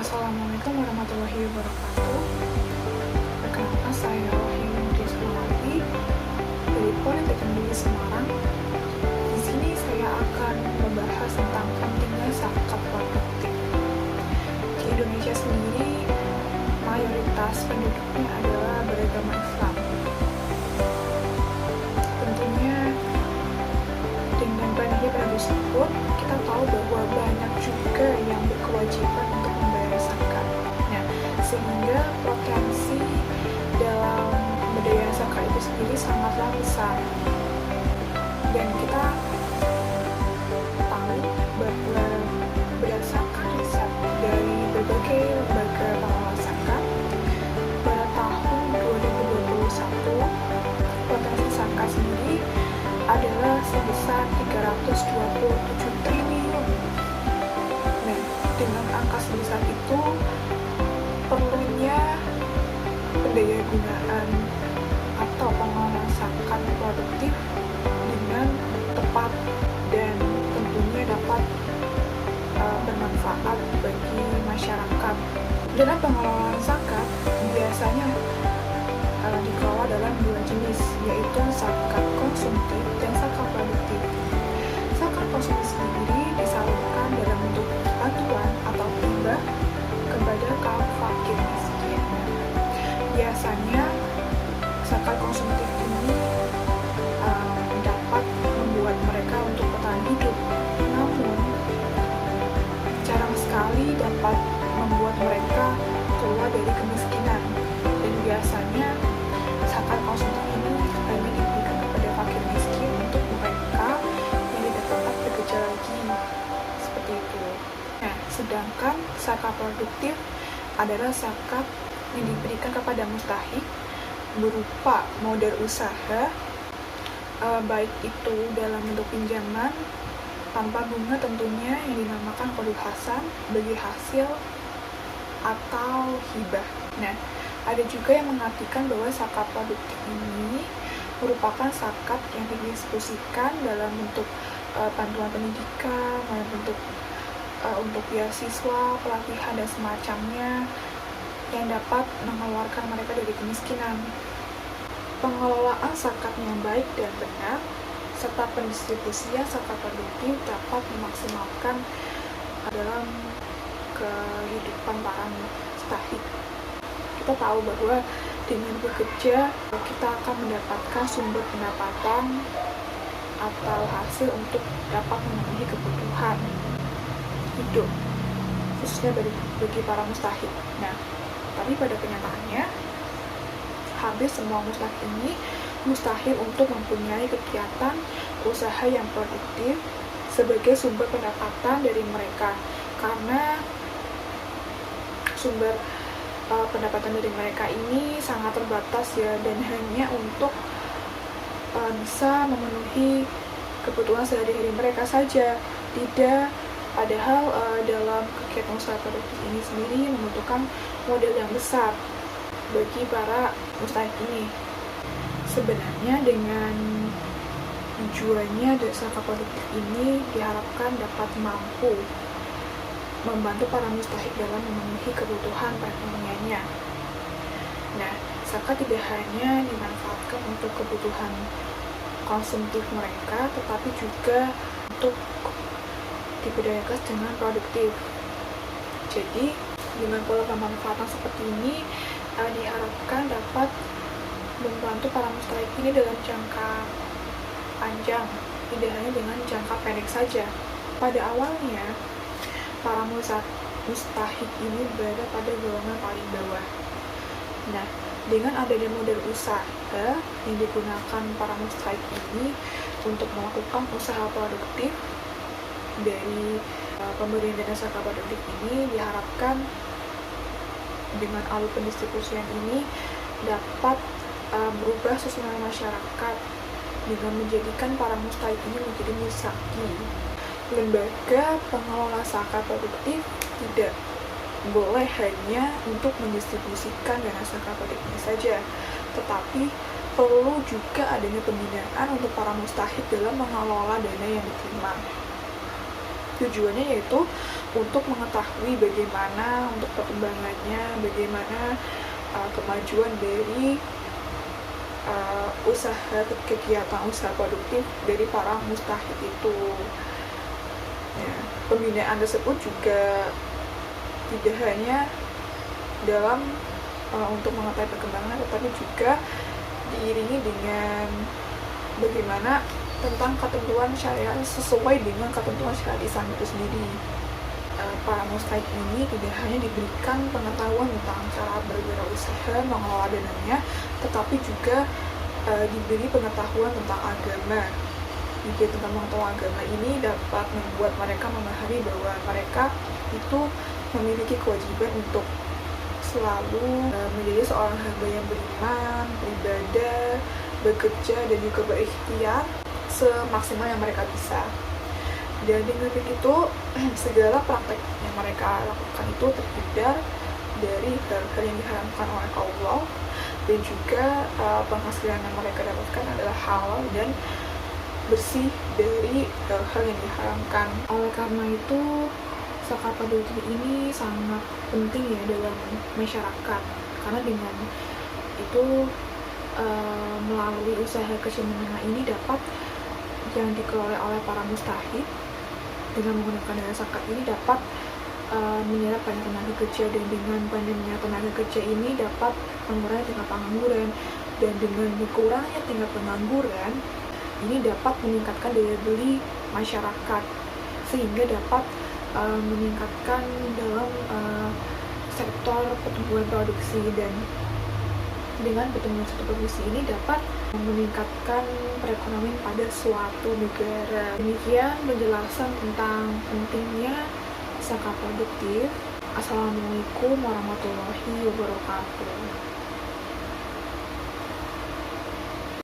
Assalamualaikum warahmatullahi wabarakatuh. Perkenalkan, saya Wahyu Rizky dari Politeknik Negeri Semarang. Di sini saya akan membahas tentang pentingnya zakat produktif. Di Indonesia sendiri, mayoritas penduduknya adalah beragama Islam. Tentunya dengan banyaknya penduduk tersebut, kita tahu bahwa banyak juga yang berkewajiban untuk membayar zakat. Nah, sehingga potensi dalam pembayaran zakat itu sendiri sangatlah besar. Dan kita tahu bahwa berdasarkan riset dari berbagai lembaga pengelola zakat, pada tahun 2021 potensi zakat sendiri adalah sebesar 327 triliun. Nah, dengan angka sebesar itu, perlunya pendayagunaan atau pengelolaan zakat produktif dengan tepat dan tentunya dapat bermanfaat bagi masyarakat. Dalam pengelolaan zakat biasanya dikelola dalam dua jenis, yaitu zakat konsumtif dan zakat produktif. Zakat konsumtif sendiri disalurkan dalam bentuk bantuan atau hibah kepada kaum fakir miskin. Biasanya zakat konsumtif ini dapat membuat mereka untuk bertahan hidup, namun jarang sekali dapat membuat mereka keluar dari kemiskinan. Dan biasanya zakat konsumtif ini hanya diberikan kepada fakir miskin untuk mereka yang tidak dapat bekerja lagi, seperti itu. Nah, sedangkan zakat produktif adalah zakat yang diberikan kepada mustahik berupa modal usaha, baik itu dalam bentuk pinjaman tanpa bunga tentunya yang dinamakan qardul hasan bagi hasil atau hibah. Nah, ada juga yang mengartikan bahwa zakat produktif ini merupakan zakat yang didiskusikan dalam bentuk bantuan pendidikan, dalam bentuk untuk beasiswa, pelatihan, dan semacamnya yang dapat mengeluarkan mereka dari kemiskinan. Pengelolaan zakat yang baik dan benar serta pendistribusian zakat produktif dapat memaksimalkan dalam kehidupan para mustahik. Kita tahu bahwa dengan bekerja kita akan mendapatkan sumber pendapatan atau hasil untuk dapat memenuhi kebutuhan hidup, khususnya bagi para mustahik. Nah, tapi pada kenyataannya hampir semua mustahik ini mustahil untuk mempunyai kegiatan usaha yang produktif sebagai sumber pendapatan dari mereka, karena sumber pendapatan dari mereka ini sangat terbatas ya, dan hanya untuk bisa memenuhi kebutuhan sehari-hari mereka saja. Tidak, padahal dalam kegiatan usaha produktif ini sendiri membutuhkan modal yang besar bagi para mustahik ini. Sebenarnya dengan tujuannya zakat produktif ini diharapkan dapat mampu membantu para mustahik dalam memenuhi kebutuhan perekonomiannya. Nah, zakat tidak hanya dimanfaatkan untuk kebutuhan konsumtif mereka, tetapi juga untuk diberdayakan dengan produktif. Jadi, dengan pola pemanfaatan seperti ini diharapkan dapat membantu para mustahik ini dalam jangka panjang, tidak hanya dengan jangka pendek saja. Pada awalnya, para mustahik ini berada pada golongan paling bawah. Nah, dengan adanya modal usaha yang digunakan para mustahik ini untuk melakukan usaha produktif dari pemberian dana zakat produktif ini, diharapkan dengan alur pendistribusian ini dapat berubah susunan masyarakat dengan menjadikan para mustahik ini menjadi muzaki. Lembaga pengelola zakat produktif tidak boleh hanya untuk mendistribusikan dana zakat produktif saja, tetapi perlu juga adanya pembinaan untuk para mustahik dalam mengelola dana yang diterima. Tujuannya yaitu untuk mengetahui bagaimana untuk perkembangannya, bagaimana kemajuan dari kegiatan usaha produktif dari para mustahid itu. Ya, pembinaan tersebut juga tidak hanya dalam untuk mengetahui perkembangan, tetapi juga diiringi dengan bagaimana tentang ketentuan syariat sesuai dengan ketentuan syariat Islam itu sendiri. Para mustahid ini tidak hanya diberikan pengetahuan tentang cara berwirausaha, mengelola dananya, tetapi juga diberi pengetahuan tentang agama. Jadi tentang pengetahuan agama ini dapat membuat mereka memahami bahwa mereka itu memiliki kewajiban untuk selalu menjadi seorang hamba yang beriman, beribadah, bekerja, dan juga berikhtiar semaksimal yang mereka bisa. Dan dengan begitu, segala praktek yang mereka lakukan itu terhindar dari hal-hal yang diharamkan oleh Allah, dan juga penghasilan yang mereka dapatkan adalah halal dan bersih dari hal-hal yang diharamkan. Oleh karena itu, zakat produktif ini sangat penting ya dalam masyarakat, karena dengan itu melalui usaha kecil menengah ini dapat yang dikelola oleh para mustahid dengan menggunakan dana zakat ini dapat menyerap banyak tenaga kerja, dan dengan banyaknya tenaga kerja ini dapat mengurangi tingkat pengangguran, dan dengan dikurangnya tingkat pengangguran ini dapat meningkatkan daya beli masyarakat sehingga dapat meningkatkan dalam sektor pertumbuhan produksi, dan dengan pertumbuhan sektor produksi ini dapat meningkatkan perekonomian pada suatu negara. Demikian penjelasan tentang pentingnya zakat produktif. Assalamualaikum warahmatullahi wabarakatuh.